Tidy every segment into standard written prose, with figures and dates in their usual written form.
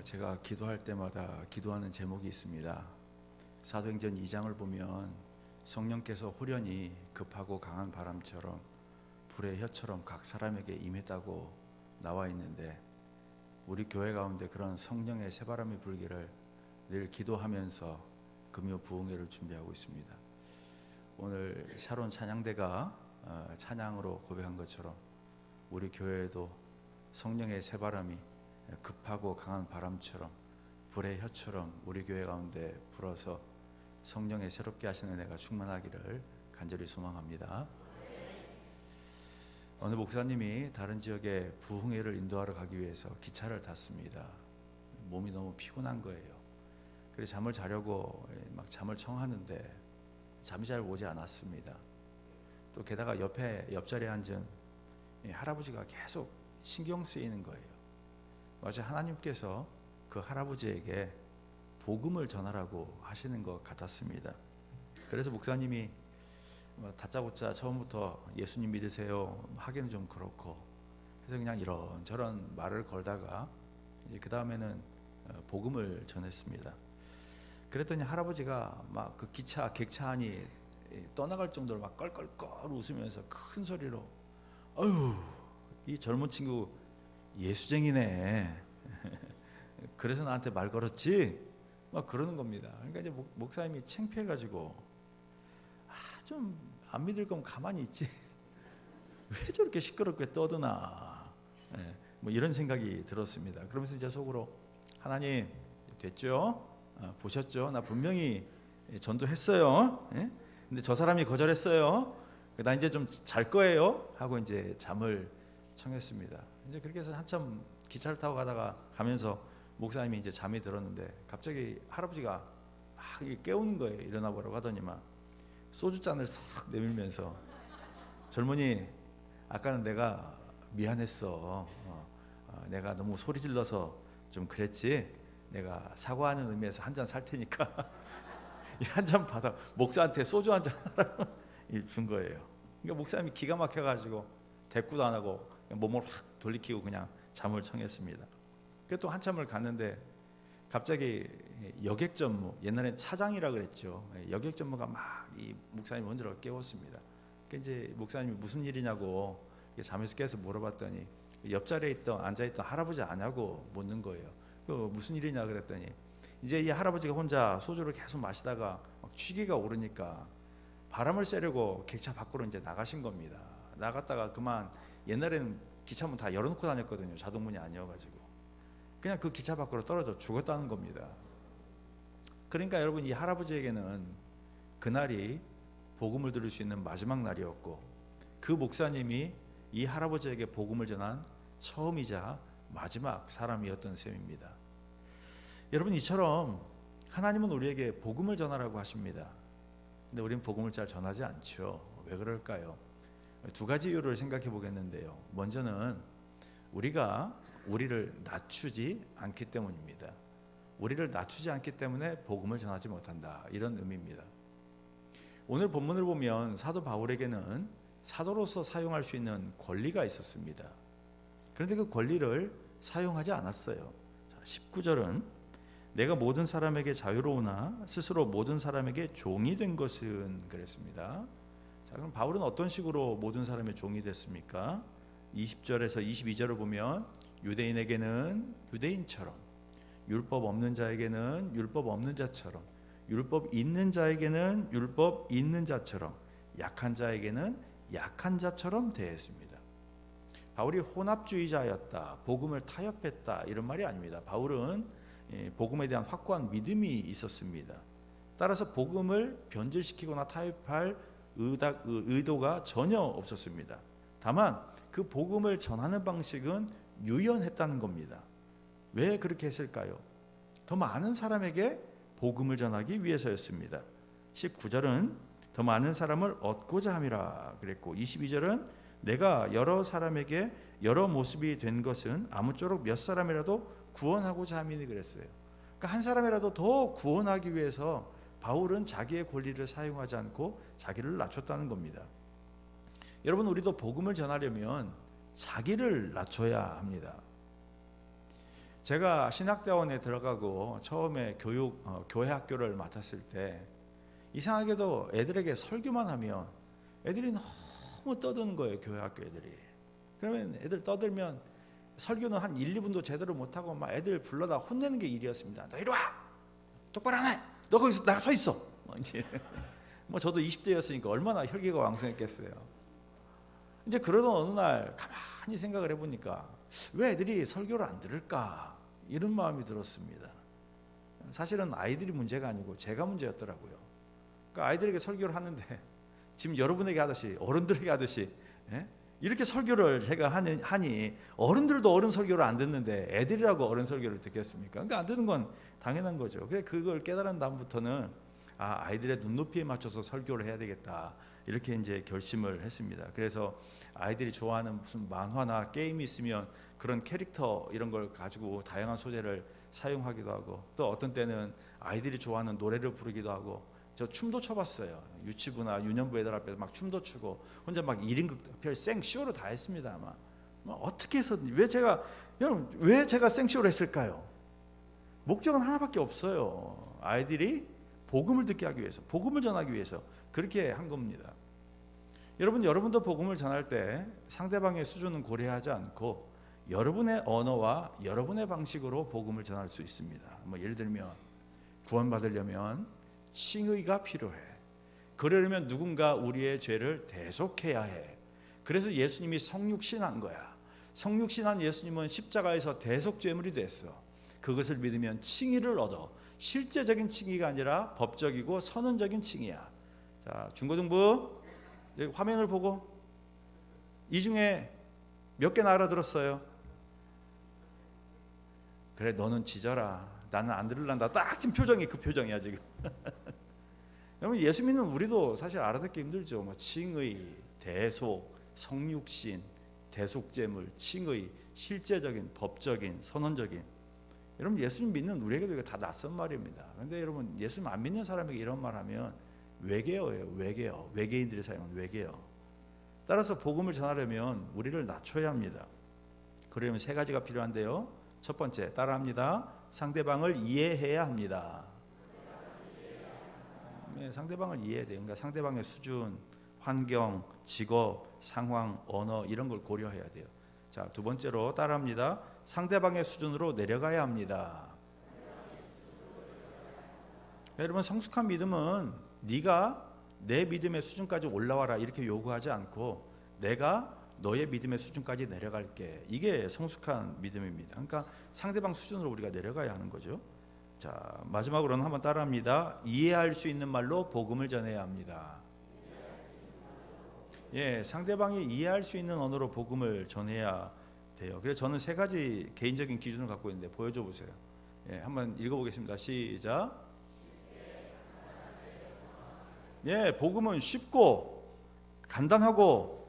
제가 기도할 때마다 기도하는 제목이 있습니다. 사도행전 2장을 보면 성령께서 호련히 급하고 강한 바람처럼 불의 혀처럼 각 사람에게 임했다고 나와 있는데, 우리 교회 가운데 그런 성령의 새바람이 불기를 늘 기도하면서 금요 부흥회를 준비하고 있습니다. 오늘 샤론 찬양대가 찬양으로 고백한 것처럼 우리 교회에도 성령의 새바람이 급하고 강한 바람처럼 불의 혀처럼 우리 교회 가운데 불어서 성령의 새롭게 하시는 은혜가 충만하기를 간절히 소망합니다. 어느 목사님이 다른 지역에 부흥회를 인도하러 가기 위해서 기차를 탔습니다. 몸이 너무 피곤한 거예요. 그래서 잠을 자려고 막 잠을 청하는데 잠이 잘 오지 않았습니다. 또 게다가 옆자리에 앉은 할아버지가 계속 신경 쓰이는 거예요. 마치 하나님께서 그 할아버지에게 복음을 전하라고 하시는 것 같았습니다. 그래서 목사님이 다짜고짜 처음부터 예수님 믿으세요 하기는 좀 그렇고, 그래서 그냥 이런저런 말을 걸다가 이제 그 다음에는 복음을 전했습니다. 그랬더니 할아버지가 막 그 객차 안이 떠나갈 정도로 막 껄껄껄 웃으면서 큰 소리로, 어휴, 이 젊은 친구 예수쟁이네. 그래서 나한테 말 걸었지? 막 그러는 겁니다. 그러니까 이제 목사님이 창피해가지고, 좀 안 믿을 거면 가만히 있지. 왜 저렇게 시끄럽게 떠드나. 뭐 이런 생각이 들었습니다. 그러면서 이제 속으로, 하나님 됐죠? 보셨죠? 나 분명히 전도했어요. 근데 저 사람이 거절했어요. 나 이제 좀 잘 거예요. 하고 이제 잠을 청했습니다. 이제 그렇게 해서 한참 기차를 타고 가면서 목사님이 이제 잠이 들었는데, 갑자기 할아버지가 막 깨우는 거예요. 일어나 보라고 하더니만 소주잔을 싹 내밀면서, 젊은이, 아까는 내가 미안했어. 내가 너무 소리 질러서 좀 그랬지. 내가 사과하는 의미에서 한 잔 살 테니까 한 잔 받아. 목사한테 소주 한 잔 준 거예요. 그러니까 목사님이 기가 막혀가지고 대꾸도 안 하고 몸을 확 돌리키고 그냥 잠을 청했습니다. 그래서 또 한참을 갔는데 갑자기 여객전무, 옛날에 차장이라 그랬죠. 여객전무가 막 이 목사님 원들어 깨웠습니다. 그러니까 이제 목사님이 무슨 일이냐고 잠에서 깨서 물어봤더니 옆자리에 앉아있던 할아버지 아냐고 묻는 거예요. 무슨 일이냐 그랬더니, 이제 이 할아버지가 혼자 소주를 계속 마시다가 막 취기가 오르니까 바람을 쐬려고 객차 밖으로 이제 나가신 겁니다. 나갔다가 그만, 옛날에는 기차문 다 열어놓고 다녔거든요. 자동문이 아니어가지고 그냥 그 기차 밖으로 떨어져 죽었다는 겁니다. 그러니까 여러분, 이 할아버지에게는 그날이 복음을 들을 수 있는 마지막 날이었고, 그 목사님이 이 할아버지에게 복음을 전한 처음이자 마지막 사람이었던 셈입니다. 여러분, 이처럼 하나님은 우리에게 복음을 전하라고 하십니다. 근데 우리는 복음을 잘 전하지 않죠. 왜 그럴까요? 두 가지 이유를 생각해 보겠는데요. 먼저는 우리가 우리를 낮추지 않기 때문입니다. 우리를 낮추지 않기 때문에 복음을 전하지 못한다, 이런 의미입니다. 오늘 본문을 보면 사도 바울에게는 사도로서 사용할 수 있는 권리가 있었습니다. 그런데 그 권리를 사용하지 않았어요. 19절은 내가 모든 사람에게 자유로우나 스스로 모든 사람에게 종이 된 것은, 그랬습니다. 자, 그럼 바울은 어떤 식으로 모든 사람의 종이 됐습니까? 20절에서 22절을 보면 유대인에게는 유대인처럼, 율법 없는 자에게는 율법 없는 자처럼, 율법 있는 자에게는 율법 있는 자처럼, 약한 자에게는 약한 자처럼 대했습니다. 바울이 혼합주의자였다, 복음을 타협했다, 이런 말이 아닙니다. 바울은 복음에 대한 확고한 믿음이 있었습니다. 따라서 복음을 변질시키거나 타협할 의도가 전혀 없었습니다. 다만 그 복음을 전하는 방식은 유연했다는 겁니다. 왜 그렇게 했을까요? 더 많은 사람에게 복음을 전하기 위해서였습니다. 19절은 더 많은 사람을 얻고자 함이라 그랬고, 22절은 내가 여러 사람에게 여러 모습이 된 것은 아무쪼록 몇 사람이라도 구원하고자 함이니 그랬어요. 그러니까 한 사람이라도 더 구원하기 위해서 바울은 자기의 권리를 사용하지 않고 자기를 낮췄다는 겁니다. 여러분, 우리도 복음을 전하려면 자기를 낮춰야 합니다. 제가 신학대원에 들어가고 처음에 교회 학교를 맡았을 때 이상하게도 애들에게 설교만 하면 애들이 너무 떠드는 거예요. 교회 학교 애들이. 그러면 애들 떠들면 설교는 한 1, 2분도 제대로 못하고 막 애들 불러다 혼내는 게 일이었습니다. 너 이리 와! 똑바로 안 해! 너 거기서 나가 서 있어! 뭐 저도 20대였으니까 얼마나 혈기가 왕성했겠어요. 이제 그러던 어느 날 가만히 생각을 해보니까 왜 애들이 설교를 안 들을까? 이런 마음이 들었습니다. 사실은 아이들이 문제가 아니고 제가 문제였더라고요. 그러니까 아이들에게 설교를 하는데 지금 여러분에게 하듯이 어른들에게 하듯이 이렇게 설교를 제가 하니 어른들도 어른 설교를 안 듣는데 애들이라고 어른 설교를 듣겠습니까? 그러니까 안 듣는 건 당연한 거죠. 그래 그걸 깨달은 다음부터는 아이들의 눈높이에 맞춰서 설교를 해야 되겠다. 이렇게 이제 결심을 했습니다. 그래서 아이들이 좋아하는 무슨 만화나 게임이 있으면 그런 캐릭터 이런 걸 가지고 다양한 소재를 사용하기도 하고 또 어떤 때는 아이들이 좋아하는 노래를 부르기도 하고 저 춤도 춰봤어요. 유치부나 유년부 애들 앞에서 막 춤도 추고 혼자 막 1인극 별 생쇼로 다 했습니다. 아마 어떻게 해서 여러분 왜 제가 생쇼를 했을까요? 목적은 하나밖에 없어요. 아이들이 복음을 듣게 하기 위해서, 복음을 전하기 위해서 그렇게 한 겁니다. 여러분도 복음을 전할 때 상대방의 수준은 고려하지 않고 여러분의 언어와 여러분의 방식으로 복음을 전할 수 있습니다. 뭐 예를 들면 구원받으려면 칭의가 필요해. 그러려면 누군가 우리의 죄를 대속해야 해. 그래서 예수님이 성육신한 거야. 성육신한 예수님은 십자가에서 대속죄물이 됐어. 그것을 믿으면 칭의를 얻어. 실제적인 칭의가 아니라 법적이고 선언적인 칭의야. 자, 중고등부 여기 화면을 보고 이 중에 몇 개나 알아들었어요? 그래 너는 지져라. 나는 안 들을란다. 딱 지금 표정이 그 표정이야 지금. 여러분 예수 믿는 우리도 사실 알아듣기 힘들죠. 뭐 칭의, 대속, 성육신, 대속죄물, 칭의, 실제적인, 법적인, 선언적인. 여러분 예수님 믿는 우리에게도 이게 다 낯선 말입니다. 그런데 여러분 예수님 안 믿는 사람에게 이런 말하면 외계어예요. 외계어. 외계인들이 사용하는 외계어. 따라서 복음을 전하려면 우리를 낮춰야 합니다. 그러려면 세 가지가 필요한데요. 첫 번째 따라합니다. 상대방을 이해해야 합니다. 네, 상대방을 이해해야 돼요. 그러니까 상대방의 수준, 환경, 직업, 상황, 언어 이런 걸 고려해야 돼요. 자, 두 번째로 따라합니다. 상대방의 수준으로 내려가야 합니다. 여러분 성숙한 믿음은 네가 내 믿음의 수준까지 올라와라 이렇게 요구하지 않고 내가 너의 믿음의 수준까지 내려갈게. 이게 성숙한 믿음입니다. 그러니까 상대방 수준으로 우리가 내려가야 하는 거죠. 자, 마지막으로는 한번 따라합니다. 이해할 수 있는 말로 복음을 전해야 합니다. 예, 상대방이 이해할 수 있는 언어로 복음을 전해야 돼요. 그래서 저는 세 가지 개인적인 기준을 갖고 있는데 보여줘 보세요. 예, 한번 읽어보겠습니다. 시작. 예, 복음은 쉽고 간단하고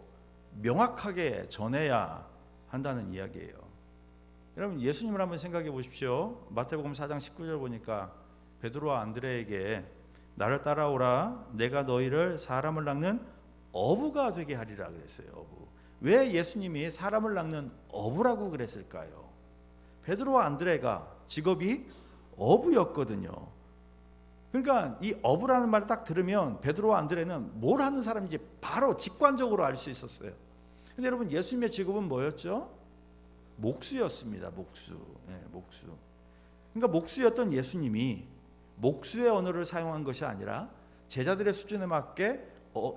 명확하게 전해야 한다는 이야기예요. 여러분 예수님을 한번 생각해 보십시오. 마태복음 4장 19절 보니까 베드로와 안드레에게 나를 따라오라 내가 너희를 사람을 낚는 어부가 되게 하리라 그랬어요. 어부. 왜 예수님이 사람을 낚는 어부라고 그랬을까요? 베드로와 안드레가 직업이 어부였거든요. 그러니까 이 어부라는 말을 딱 들으면 베드로와 안드레는 뭘 하는 사람인지 바로 직관적으로 알 수 있었어요. 근데 여러분 예수님의 직업은 뭐였죠? 목수였습니다. 목수. 예, 목수. 그러니까 목수였던 예수님이 목수의 언어를 사용한 것이 아니라 제자들의 수준에 맞게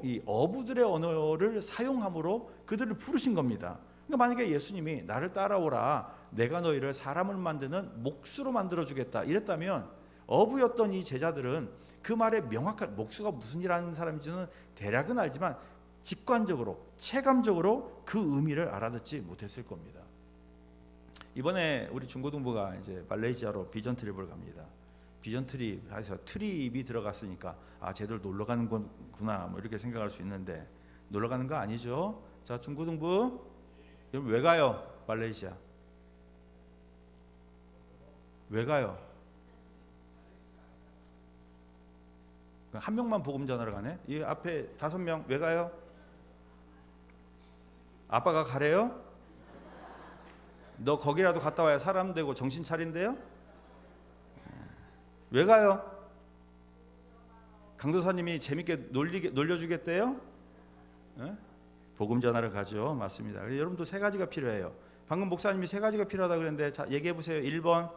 이 어부들의 언어를 사용함으로 그들을 부르신 겁니다. 그러니까 만약에 예수님이 나를 따라오라 내가 너희를 사람을 만드는 목수로 만들어주겠다 이랬다면 어부였던 이 제자들은 그 말에 명확한 목수가 무슨 일 하는 사람인지는 대략은 알지만 직관적으로 체감적으로 그 의미를 알아듣지 못했을 겁니다. 이번에 우리 중고등부가 이제 말레이시아로 비전 트립을 갑니다. 비전 트립 해서 트립이 들어갔으니까 쟤들 놀러 가는 거구나 뭐 이렇게 생각할 수 있는데 놀러 가는 거 아니죠. 자, 중고등부 여러분 왜 가요? 말레이시아 왜 가요? 한 명만 복음 전하러 가네? 이 앞에 5명 왜 가요? 아빠가 가래요? 너 거기라도 갔다 와야 사람 되고 정신 차린대요? 왜 가요? 강도사님이 재밌게 놀려주겠대요? 예? 복음 전하러 가죠. 맞습니다. 여러분도 세 가지가 필요해요. 방금 목사님이 세 가지가 필요하다 그랬는데, 자, 얘기해 보세요. 1번.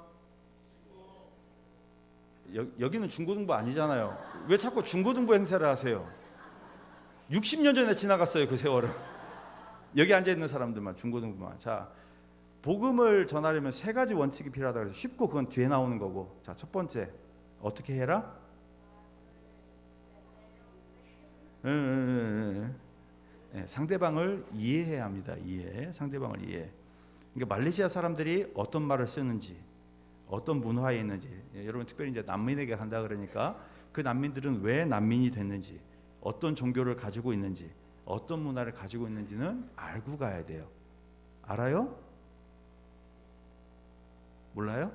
여기는 중고등부 아니잖아요. 왜 자꾸 중고등부 행세를 하세요? 60년 전에 지나갔어요, 그 세월은. 여기 앉아 있는 사람들만 중고등부만. 자, 복음을 전하려면 세 가지 원칙이 필요하다 그래서 쉽고 그건 뒤에 나오는 거고. 자, 첫 번째, 어떻게 해라? 상대방을 이해해야 합니다. 상대방을 이해. 그러니까 말레이시아 사람들이 어떤 말을 쓰는지, 어떤 문화에 있는지, 여러분 특별히 이제 난민에게 간다 그러니까 그 난민들은 왜 난민이 됐는지, 어떤 종교를 가지고 있는지, 어떤 문화를 가지고 있는지는 알고 가야 돼요. 알아요? 몰라요?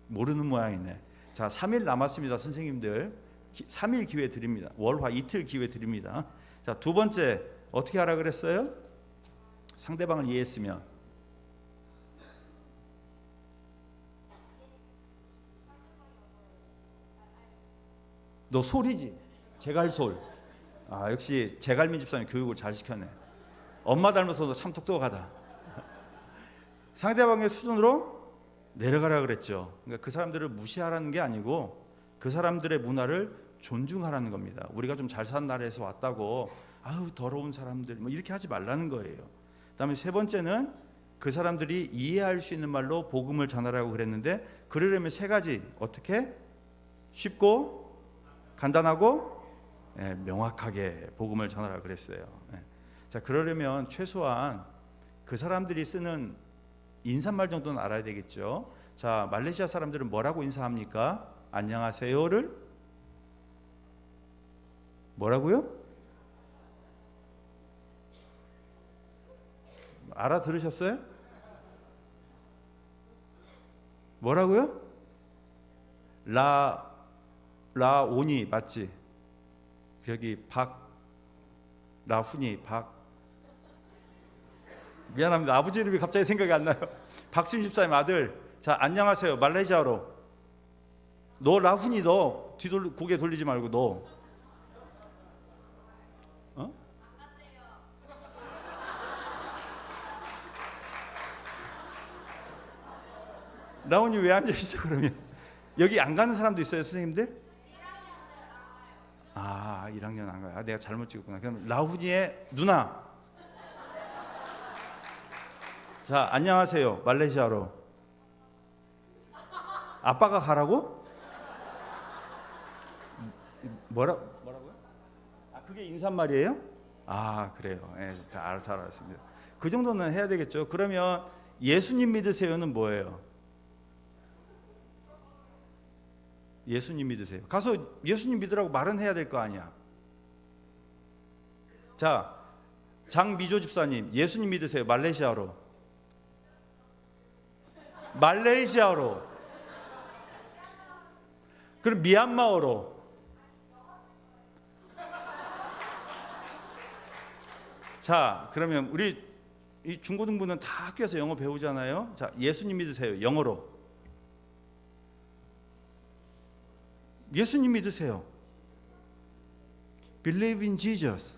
모르는 모양이네. 자, 3일 남았습니다, 선생님들. 3일 기회 드립니다. 월화 이틀 기회 드립니다. 자, 두 번째, 어떻게 하라 그랬어요? 상대방을 이해했으면 너 솔이지? 제갈솔. 아, 역시 제갈민 집사님 교육을 잘 시켰네. 엄마 닮아서도 참 똑똑하다. 상대방의 수준으로 내려가라 그랬죠. 그러니까 그 사람들을 무시하라는 게 아니고 그 사람들의 문화를 존중하라는 겁니다. 우리가 좀 잘 사는 나라에서 왔다고 아우 더러운 사람들 뭐 이렇게 하지 말라는 거예요. 그다음에 세 번째는 그 사람들이 이해할 수 있는 말로 복음을 전하라고 그랬는데, 그러려면 세 가지. 어떻게? 쉽고 간단하고 명확하게 복음을 전하라고 그랬어요. 자, 그러려면 최소한 그 사람들이 쓰는 인사말 정도는 알아야 되겠죠. 자, 말레이시아 사람들은 뭐라고 인사합니까? 안녕하세요를 뭐라고요? 알아들으셨어요? 뭐라고요? 라오니 맞지? 여기 라훈이 미안합니다. 아버지 이름이 갑자기 생각이 안 나요. 박순 집사님 아들. 자, 안녕하세요. 말레이시아로. 너 라훈이 너 고개 돌리지 말고 너. 라훈이 왜 앉아 있어 그러면? 여기 안 가는 사람도 있어요, 선생님들? 1학년 안 가요. 내가 잘못 찍었구나. 그럼 라훈이의 누나. 자, 안녕하세요. 말레이시아로. 아빠가 가라고? 뭐라고요? 그게 인사말이에요? 그래요. 잘 알았습니다. 그 정도는 해야 되겠죠. 그러면 예수님 믿으세요는 뭐예요? 예수님 믿으세요. 가서 예수님 믿으라고 말은 해야 될 거 아니야. 자, 장미조 집사님, 예수님 믿으세요. 말레이시아로. 그럼 미얀마어로. 자, 그러면 우리 이 중고등부는 다 학교에서 영어 배우잖아요. 자, 예수님 믿으세요. 영어로. 예수님 믿으세요. Believe in Jesus.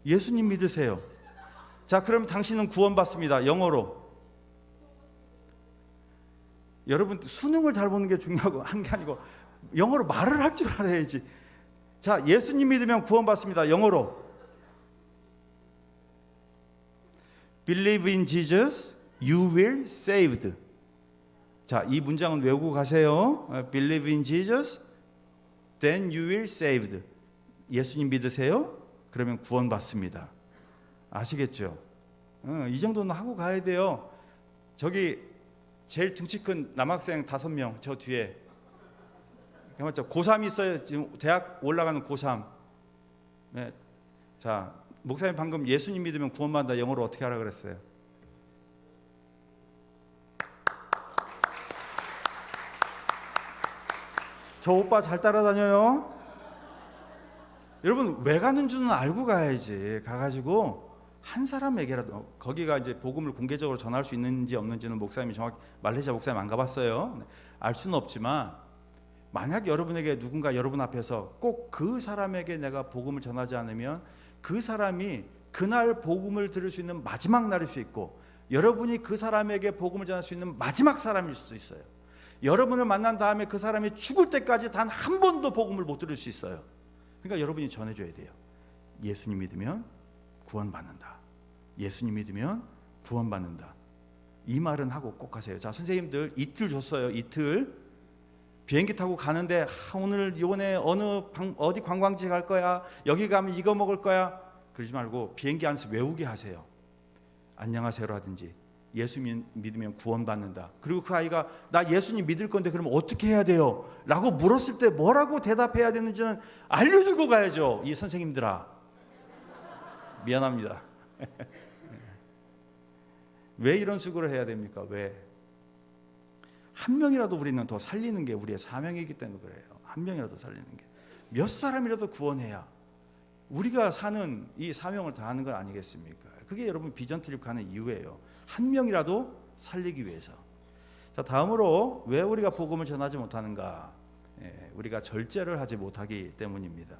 예수님 믿으세요. 자, 그럼 당신은 구원받습니다. 영어로. 여러분, 수능을 잘 보는 게 중요하고 한 게 아니고 영어로 말을 할 줄 알아야지. 자, 예수님 믿으면 구원받습니다. 영어로. Believe in Jesus, you will saved. 자, 이 문장은 외우고 가세요. Believe in Jesus, then you will saved. 예수님 믿으세요? 그러면 구원받습니다. 아시겠죠? 이 정도는 하고 가야 돼요. 저기 제일 등치 큰 남학생 5명 저 뒤에. 맞죠? 고3 있어요. 지금 대학 올라가는 고3. 네. 자, 목사님 방금 예수님 믿으면 구원받는다 영어로 어떻게 하라 그랬어요? 저 오빠 잘 따라다녀요. 여러분, 왜 가는 줄은 알고 가야지. 가가지고 한 사람에게라도, 거기가 이제 복음을 공개적으로 전할 수 있는지 없는지는 목사님이 정확히, 말레이시아 목사님 안 가봤어요. 알 수는 없지만 만약 여러분에게 누군가 여러분 앞에서 꼭 그 사람에게 내가 복음을 전하지 않으면 그 사람이 그날 복음을 들을 수 있는 마지막 날일 수 있고, 여러분이 그 사람에게 복음을 전할 수 있는 마지막 사람일 수도 있어요. 여러분을 만난 다음에 그 사람이 죽을 때까지 단 한 번도 복음을 못 들을 수 있어요. 그러니까 여러분이 전해줘야 돼요. 예수님 믿으면 구원받는다. 예수님 믿으면 구원받는다. 이 말은 하고 꼭 하세요. 자, 선생님들 이틀 줬어요. 이틀. 비행기 타고 가는데 오늘 요번에 어디 관광지 갈 거야, 여기 가면 이거 먹을 거야, 그러지 말고 비행기 안에서 외우게 하세요. 안녕하세요라든지 예수 믿으면 구원받는다. 그리고 그 아이가 나 예수님 믿을 건데 그럼 어떻게 해야 돼요? 라고 물었을 때 뭐라고 대답해야 되는지는 알려주고 가야죠. 이 선생님들아, 미안합니다. 왜 이런 식으로 해야 됩니까? 왜? 한 명이라도 우리는 더 살리는 게 우리의 사명이기 때문에 그래요. 한 명이라도 살리는 게, 몇 사람이라도 구원해야 우리가 사는 이 사명을 다하는 건 아니겠습니까? 그게 여러분 비전 트립 가는 이유예요. 한 명이라도 살리기 위해서. 자, 다음으로 왜 우리가 복음을 전하지 못하는가? 우리가 절제를 하지 못하기 때문입니다.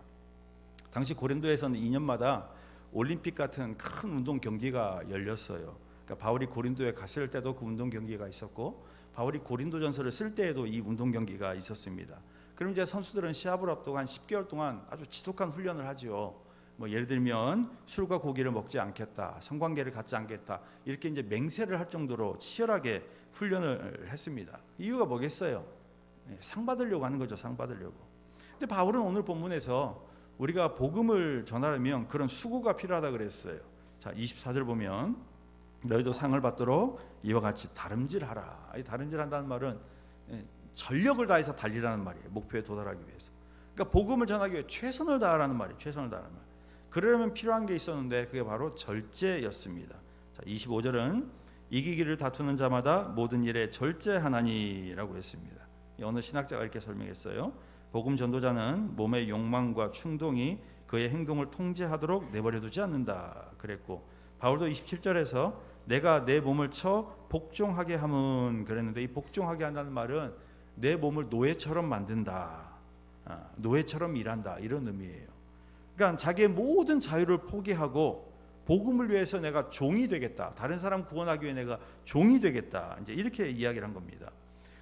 당시 고린도에서는 2년마다 올림픽 같은 큰 운동 경기가 열렸어요. 그러니까 바울이 고린도에 갔을 때도 그 운동 경기가 있었고, 바울이 고린도전서를 쓸 때에도 이 운동 경기가 있었습니다. 그럼 이제 선수들은 시합을 앞두고 한 10개월 동안 아주 지독한 훈련을 하죠. 뭐 예를 들면 술과 고기를 먹지 않겠다, 성관계를 갖지 않겠다, 이렇게 이제 맹세를 할 정도로 치열하게 훈련을 했습니다. 이유가 뭐겠어요? 상 받으려고 하는 거죠. 상 받으려고. 근데 바울은 오늘 본문에서 우리가 복음을 전하려면 그런 수고가 필요하다 그랬어요. 자, 24절 보면 너희도 상을 받도록 이와 같이 다름질하라. 이 다름질한다는 말은 전력을 다해서 달리라는 말이에요. 목표에 도달하기 위해서. 그러니까 복음을 전하기 위해 최선을 다하라는 말이에요. 최선을 다하는 말. 그러려면 필요한 게 있었는데 그게 바로 절제였습니다. 자, 25절은 이기기를 다투는 자마다 모든 일에 절제하나니라고 했습니다. 어느 신학자가 이렇게 설명했어요. 복음 전도자는 몸의 욕망과 충동이 그의 행동을 통제하도록 내버려두지 않는다 그랬고, 바울도 27절에서 내가 내 몸을 쳐 복종하게 함은 그랬는데, 이 복종하게 한다는 말은 내 몸을 노예처럼 만든다, 노예처럼 일한다, 이런 의미예요. 그러니까 자기의 모든 자유를 포기하고 복음을 위해서 내가 종이 되겠다, 다른 사람 구원하기 위해 내가 종이 되겠다, 이제 이렇게 이야기를 한 겁니다.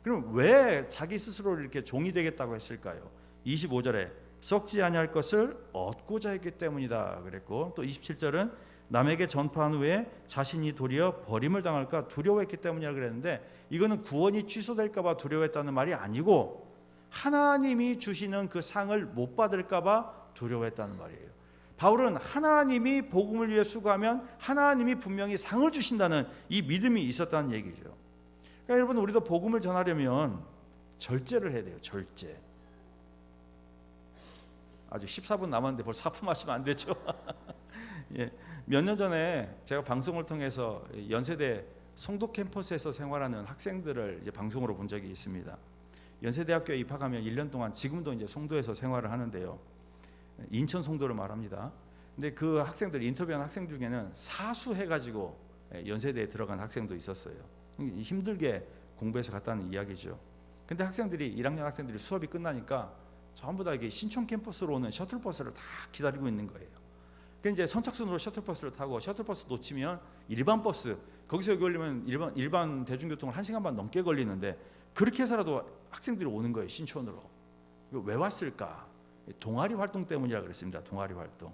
그럼 왜 자기 스스로를 이렇게 종이 되겠다고 했을까요? 25절에 썩지 아니할 것을 얻고자 했기 때문이다 그랬고, 또 27절은 남에게 전파한 후에 자신이 도리어 버림을 당할까 두려워했기 때문이라 그랬는데, 이거는 구원이 취소될까 봐 두려워했다는 말이 아니고 하나님이 주시는 그 상을 못 받을까 봐 두려워했다는 말이에요. 바울은 하나님이 복음을 위해 수고하면 하나님이 분명히 상을 주신다는 이 믿음이 있었다는 얘기죠. 그러니까 여러분, 우리도 복음을 전하려면 절제를 해야 돼요. 절제. 아직 14분 남았는데 벌써 하품하시면 안 되죠. 예. 몇 년 전에 제가 방송을 통해서 연세대 송도 캠퍼스에서 생활하는 학생들을 이제 방송으로 본 적이 있습니다. 연세대학교에 입학하면 1년 동안, 지금도 이제 송도에서 생활을 하는데요. 인천 송도를 말합니다. 근데 그 학생들, 인터뷰한 학생 중에는 사수해가지고 연세대에 들어간 학생도 있었어요. 힘들게 공부해서 갔다는 이야기죠. 근데 학생들이, 1학년 학생들이 수업이 끝나니까 전부 다 이게 신촌 캠퍼스로 오는 셔틀버스를 다 기다리고 있는 거예요. 그래서 이제 선착순으로 셔틀버스를 타고, 셔틀버스 놓치면 일반 버스, 거기서 여기 걸리면 일반 대중교통을 1시간 반 넘게 걸리는데, 그렇게 해서라도 학생들이 오는 거예요. 신촌으로. 왜 왔을까? 동아리 활동 때문이라 그랬습니다. 동아리 활동.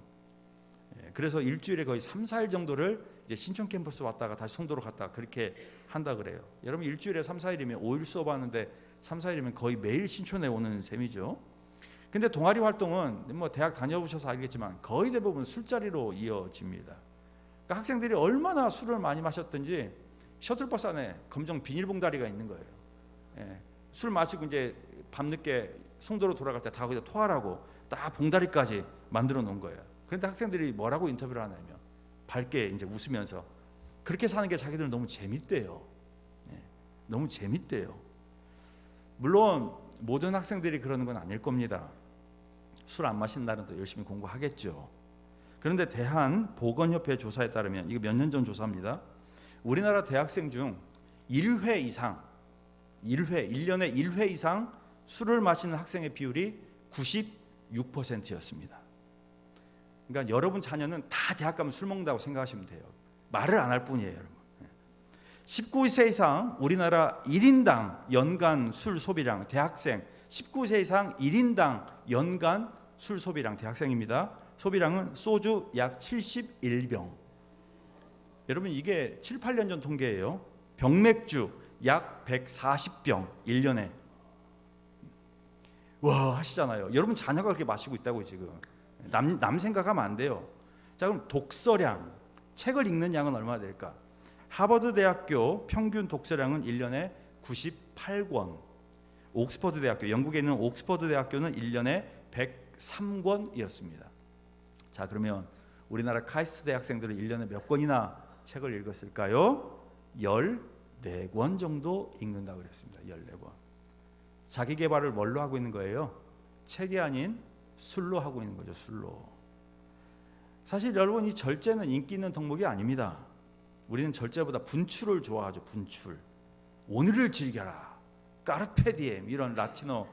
그래서 일주일에 거의 3, 4일 정도를 이제 신촌 캠퍼스 왔다가 다시 송도로 갔다가 그렇게 한다 그래요. 여러분, 일주일에 3, 4일이면 5일 수업하는데 3, 4일이면 거의 매일 신촌에 오는 셈이죠. 근데 동아리 활동은 뭐 대학 다녀보셔서 알겠지만 거의 대부분 술자리로 이어집니다. 그러니까 학생들이 얼마나 술을 많이 마셨든지 셔틀버스 안에 검정 비닐봉다리가 있는 거예요. 술 마시고 이제 밤늦게 송도로 돌아갈 때 다 거기다 토하라고 딱 봉다리까지 만들어 놓은 거예요. 그런데 학생들이 뭐라고 인터뷰를 하냐면, 밝게 이제 웃으면서 그렇게 사는 게 자기들은 너무 재밌대요. 너무 재밌대요. 물론 모든 학생들이 그러는 건 아닐 겁니다. 술 안 마신 날은 또 열심히 공부하겠죠. 그런데 대한보건협회 조사에 따르면, 이거 몇 년 전 조사입니다. 우리나라 대학생 중 1회 이상 1년에 1회 이상 술을 마시는 학생의 비율이 96%였습니다. 그러니까 여러분 자녀는 다 대학 가면 술 먹는다고 생각하시면 돼요. 말을 안 할 뿐이에요, 여러분. 19세 이상 우리나라 1인당 연간 술 소비량, 대학생 19세 이상 1인당 연간 술 소비량, 대학생입니다. 소비량은 소주 약 71병. 여러분 이게 7, 8년 전 통계예요. 병맥주 약 140병 1년에. 와 하시잖아요. 여러분 자녀가 그렇게 마시고 있다고 지금. 남 생각하면 안 돼요. 자, 그럼 독서량, 책을 읽는 양은 얼마나 될까? 하버드 대학교 평균 독서량은 1년에 98권. 옥스퍼드 대학교, 영국에 있는 옥스퍼드 대학교는 1년에 103권이었습니다. 자, 그러면 우리나라 카이스트 대학생들은 1년에 몇 권이나 책을 읽었을까요? 14권 정도 읽는다고 그랬습니다. 14권. 자기 개발을 뭘로 하고 있는 거예요? 책이 아닌 술로 하고 있는 거죠. 술로. 사실 여러분 이 절제는 인기 있는 덕목이 아닙니다. 우리는 절제보다 분출을 좋아하죠. 분출. 오늘을 즐겨라. 까르페 디엠, 이런 라틴어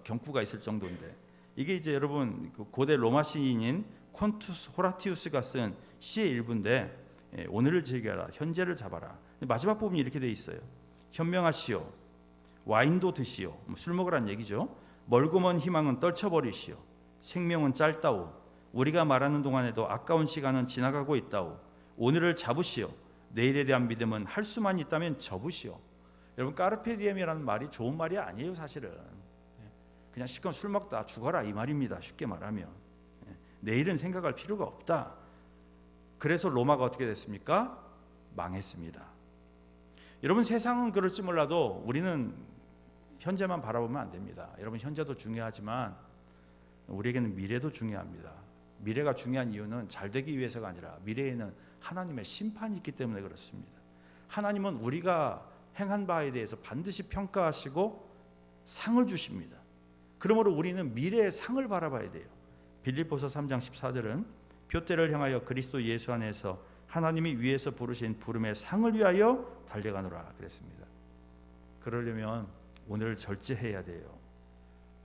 경구가 있을 정도인데, 이게 이제 여러분 고대 로마 시인인 콘투스 호라티우스가 쓴 시의 일부인데, 오늘을 즐겨라, 현재를 잡아라. 마지막 부분이 이렇게 돼 있어요. 현명하시오, 와인도 드시오. 술 먹으라는 얘기죠. 멀고 먼 희망은 떨쳐버리시오. 생명은 짧다오. 우리가 말하는 동안에도 아까운 시간은 지나가고 있다오. 오늘을 잡으시오. 내일에 대한 믿음은 할 수만 있다면 접으시오. 여러분 까르페 디엠이라는 말이 좋은 말이 아니에요. 사실은 그냥 실컷 술 먹다 죽어라 이 말입니다. 쉽게 말하면 내일은 생각할 필요가 없다. 그래서 로마가 어떻게 됐습니까? 망했습니다. 여러분 세상은 그럴지 몰라도 우리는 현재만 바라보면 안 됩니다. 여러분 현재도 중요하지만 우리에게는 미래도 중요합니다. 미래가 중요한 이유는 잘 되기 위해서가 아니라 미래에는 하나님의 심판이 있기 때문에 그렇습니다. 하나님은 우리가 행한 바에 대해서 반드시 평가하시고 상을 주십니다. 그러므로 우리는 미래의 상을 바라봐야 돼요. 빌립보서 3장 14절은 표대를 향하여 그리스도 예수 안에서 하나님이 위에서 부르신 부름의 상을 위하여 달려가노라 그랬습니다. 그러려면 오늘 절제해야 돼요.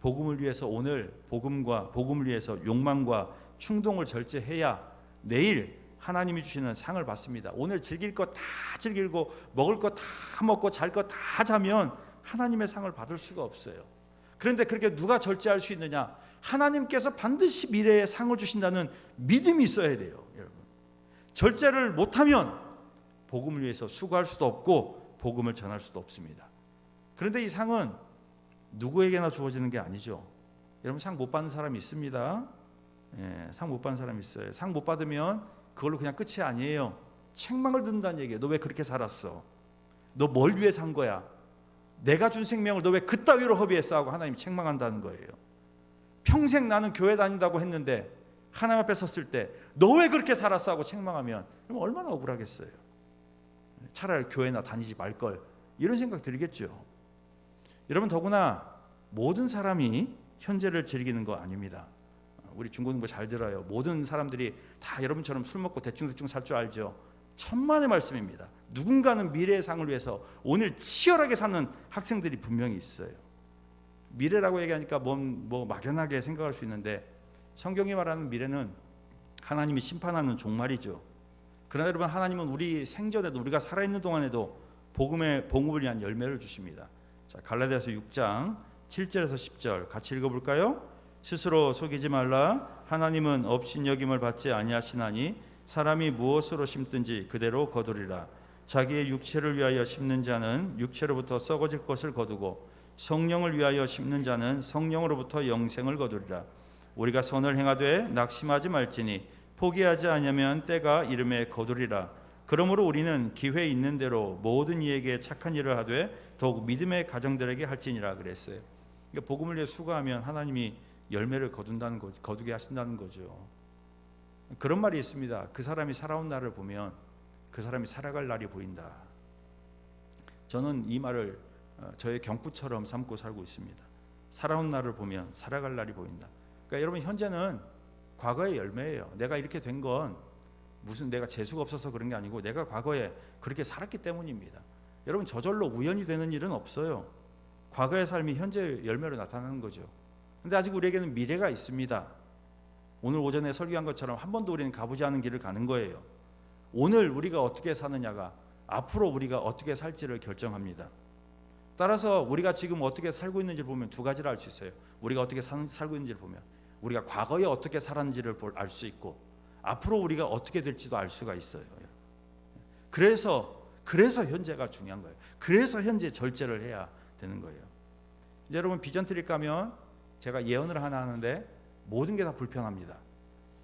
복음을 위해서 오늘 복음을 위해서 욕망과 충동을 절제해야 내일 하나님이 주시는 상을 받습니다. 오늘 즐길 것 다 즐기고 먹을 것 다 먹고 잘 것 다 자면 하나님의 상을 받을 수가 없어요. 그런데 그렇게 누가 절제할 수 있느냐? 하나님께서 반드시 미래에 상을 주신다는 믿음이 있어야 돼요. 여러분 절제를 못하면 복음을 위해서 수고할 수도 없고 복음을 전할 수도 없습니다. 그런데 이 상은 누구에게나 주어지는 게 아니죠. 여러분 상 못 받는 사람이 있습니다. 상 못 받는 사람이 있어요. 상 못 받으면 그걸로 그냥 끝이 아니에요. 책망을 듣는다는 얘기예요. 너 왜 그렇게 살았어? 너 뭘 위해 산 거야? 내가 준 생명을 너 왜 그따위로 허비했어? 하고 하나님이 책망한다는 거예요. 평생 나는 교회 다닌다고 했는데 하나님 앞에 섰을 때 너 왜 그렇게 살았어? 하고 책망하면 그럼 얼마나 억울하겠어요. 차라리 교회나 다니지 말걸, 이런 생각 들겠죠. 여러분 더구나 모든 사람이 현재를 즐기는 거 아닙니다. 우리 중고등부 잘 들어요. 모든 사람들이 다 여러분처럼 술 먹고 대충 살 줄 알죠. 천만의 말씀입니다. 누군가는 미래의 상을 위해서 오늘 치열하게 사는 학생들이 분명히 있어요. 미래라고 얘기하니까 뭐 막연하게 생각할 수 있는데 성경이 말하는 미래는 하나님이 심판하는 종말이죠. 그러나 여러분 하나님은 우리 생전에도 우리가 살아있는 동안에도 복음을 위한 열매를 주십니다. 자, 갈라디아서 6장 7절에서 10절 같이 읽어볼까요? 스스로 속이지 말라. 하나님은 업신여김을 받지 아니하시나니 사람이 무엇으로 심든지 그대로 거두리라. 자기의 육체를 위하여 심는 자는 육체로부터 썩어질 것을 거두고 성령을 위하여 심는 자는 성령으로부터 영생을 거두리라. 우리가 선을 행하되 낙심하지 말지니 포기하지 아니하면 때가 이름에 거두리라. 그러므로 우리는 기회 있는 대로 모든 이에게 착한 일을 하되 더욱 믿음의 가정들에게 할지니라 그랬어요. 그러니까 복음을 위해 수고하면 하나님이 열매를 거두게 하신다는 거죠. 그런 말이 있습니다. 그 사람이 살아온 날을 보면 그 사람이 살아갈 날이 보인다. 저는 이 말을 저의 경구처럼 삼고 살고 있습니다. 살아온 날을 보면 살아갈 날이 보인다. 그러니까 여러분 현재는 과거의 열매예요. 내가 이렇게 된 건 무슨 내가 재수가 없어서 그런 게 아니고 내가 과거에 그렇게 살았기 때문입니다. 여러분, 저절로 우연히 되는 일은 없어요. 과거의 삶이 현재의 열매로 나타나는 거죠. 근데 아직 우리에게는 미래가 있습니다. 오늘 오전에 설교한 것처럼 한 번도 우리는 가보지 않은 길을 가는 거예요. 오늘 우리가 어떻게 사느냐가 앞으로 우리가 어떻게 살지를 결정합니다. 따라서 우리가 지금 어떻게 살고 있는지를 보면 두 가지를 알 수 있어요. 우리가 어떻게 살고 있는지를 보면 우리가 과거에 어떻게 살았는지를 알 수 있고 앞으로 우리가 어떻게 될지도 알 수가 있어요. 그래서 현재가 중요한 거예요. 그래서 현재 절제를 해야 되는 거예요. 이제 여러분, 비전트리 가면 제가 예언을 하나 하는데 모든 게 다 불편합니다.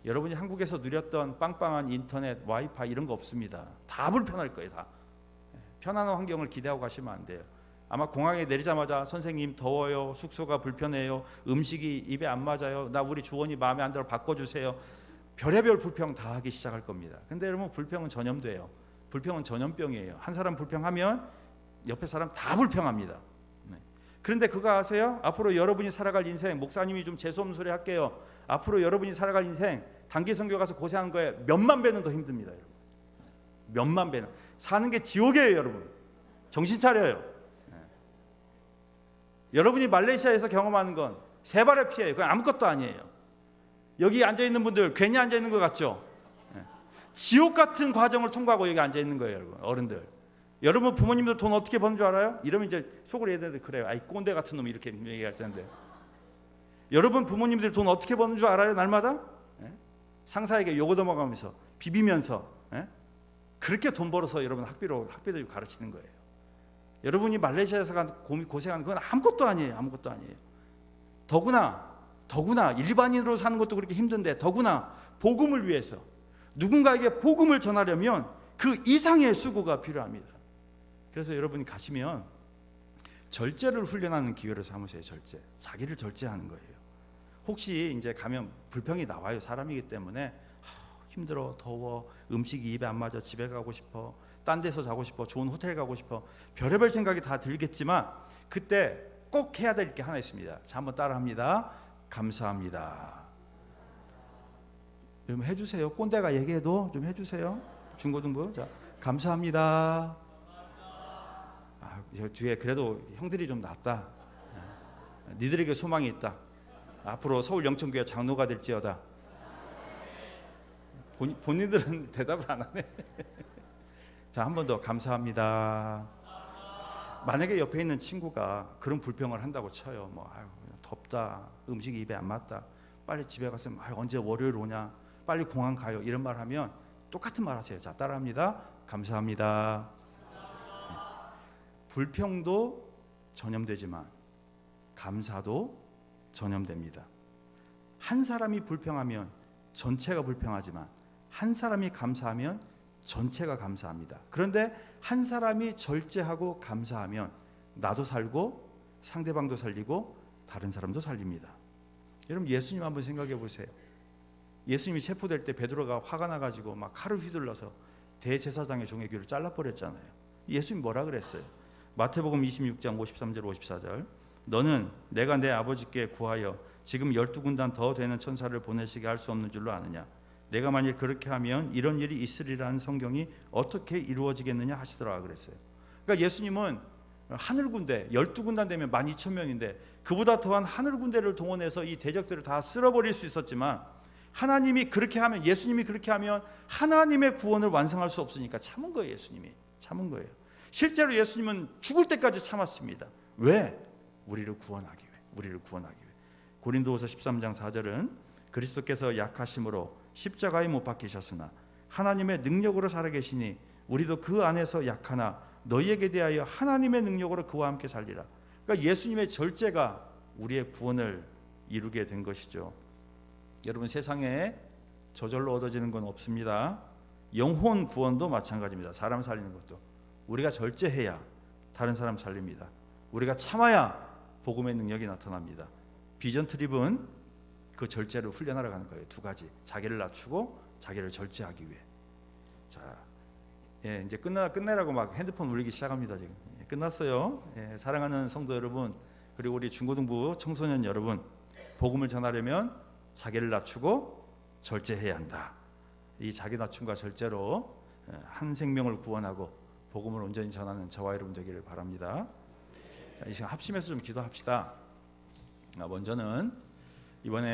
여러분이 한국에서 누렸던 빵빵한 인터넷, 와이파이 이런 거 없습니다. 다 불편할 거예요. 다 편안한 환경을 기대하고 가시면 안 돼요. 아마 공항에 내리자마자 선생님 더워요, 숙소가 불편해요, 음식이 입에 안 맞아요, 나 우리 조언이 마음에 안 들어 바꿔주세요, 별의별 불평 다 하기 시작할 겁니다. 근데 여러분, 불평은 전염돼요. 불평은 전염병이에요. 한 사람 불평하면 옆에 사람 다 불평합니다. 그런데 그거 아세요? 앞으로 여러분이 살아갈 인생, 목사님이 좀 재수없는 소리 할게요. 앞으로 여러분이 살아갈 인생 단기 선교 가서 고생한 거에 몇만 배는 더 힘듭니다. 여러분, 몇만 배는. 사는 게 지옥이에요. 여러분, 정신 차려요. 여러분이 말레이시아에서 경험하는 건 세 발의 피해예요. 그건 아무것도 아니에요. 여기 앉아있는 분들 괜히 앉아있는 것 같죠? 지옥 같은 과정을 통과하고 여기 앉아있는 거예요. 여러분, 어른들. 여러분 부모님들 돈 어떻게 버는 줄 알아요? 이러면 이제 속으로 얘네들 그래요. 아이 꼰대 같은 놈, 이렇게 얘기할 텐데. 여러분 부모님들 돈 어떻게 버는 줄 알아요? 날마다? 상사에게 요거 넘어가면서 비비면서 그렇게 돈 벌어서 여러분 학비도 가르치는 거예요. 여러분이 말레이시아에서 고생하는 건 아무것도 아니에요. 아무것도 아니에요. 더구나 일반인으로 사는 것도 그렇게 힘든데 더구나 복음을 위해서 누군가에게 복음을 전하려면 그 이상의 수고가 필요합니다. 그래서 여러분이 가시면 절제를 훈련하는 기회를 삼으세요. 절제. 자기를 절제하는 거예요. 혹시 이제 가면 불평이 나와요. 사람이기 때문에 힘들어, 더워, 음식이 입에 안 맞아, 집에 가고 싶어, 딴 데서 자고 싶어, 좋은 호텔 가고 싶어, 별의별 생각이 다 들겠지만 그때 꼭 해야 될 게 하나 있습니다. 자, 한번 따라합니다. 감사합니다. 여러분 해주세요. 꼰대가 얘기해도 좀 해주세요. 중고등부. 자, 감사합니다. 저 뒤에 그래도 형들이 좀 낫다. 니들에게 소망이 있다. 앞으로 서울 영천교회 장로가 될지어다. 본인들은 대답을 안 하네. 자, 한 번 더 감사합니다. 만약에 옆에 있는 친구가 그런 불평을 한다고 쳐요. 뭐 아유, 덥다, 음식이 입에 안 맞다, 빨리 집에 가서 아유, 언제 월요일 오냐, 빨리 공항 가요, 이런 말 하면 똑같은 말 하세요. 자, 따라합니다. 감사합니다. 불평도 전염되지만 감사도 전염됩니다. 한 사람이 불평하면 전체가 불평하지만 한 사람이 감사하면 전체가 감사합니다. 그런데 한 사람이 절제하고 감사하면 나도 살고 상대방도 살리고 다른 사람도 살립니다. 여러분, 예수님 한번 생각해 보세요. 예수님이 체포될 때 베드로가 화가 나가지고 막 칼을 휘둘러서 대제사장의 종의 귀를 잘라버렸잖아요. 예수님 뭐라 그랬어요? 마태복음 26장 53절 54절. 너는 내가 내 아버지께 구하여 지금 12군단 더 되는 천사를 보내시게 할 수 없는 줄로 아느냐? 내가 만일 그렇게 하면 이런 일이 있으리라는 성경이 어떻게 이루어지겠느냐 하시더라 그랬어요. 그러니까 예수님은 하늘 군대 12군단 되면 12,000명인데 그보다 더한 하늘 군대를 동원해서 이 대적들을 다 쓸어버릴 수 있었지만 하나님이 그렇게 하면, 예수님이 그렇게 하면 하나님의 구원을 완성할 수 없으니까 참은 거예요. 예수님이 참은 거예요. 실제로 예수님은 죽을 때까지 참았습니다. 왜? 우리를 구원하기 위해. 우리를 구원하기 위해. 고린도후서 13장 4절은 그리스도께서 약하심으로 십자가에 못 박히셨으나 하나님의 능력으로 살아계시니 우리도 그 안에서 약하나 너희에게 대하여 하나님의 능력으로 그와 함께 살리라. 그러니까 예수님의 절제가 우리의 구원을 이루게 된 것이죠. 여러분, 세상에 저절로 얻어지는 건 없습니다. 영혼 구원도 마찬가지입니다. 사람 살리는 것도 우리가 절제해야 다른 사람 살립니다. 우리가 참아야 복음의 능력이 나타납니다. 비전 트립은 그 절제를 훈련하러 가는 거예요. 두 가지. 자기를 낮추고 자기를 절제하기 위해. 자, 이제 끝내라고 막 핸드폰 울리기 시작합니다. 지금 끝났어요. 사랑하는 성도 여러분, 그리고 우리 중고등부 청소년 여러분, 복음을 전하려면 자기를 낮추고 절제해야 한다. 이 자기 낮춤과 절제로 한 생명을 구원하고 복음을 온전히 전하는 저와 여러분 되기를 바랍니다. 자, 이 시간 합심해서 좀 기도합시다. 먼저는 이번에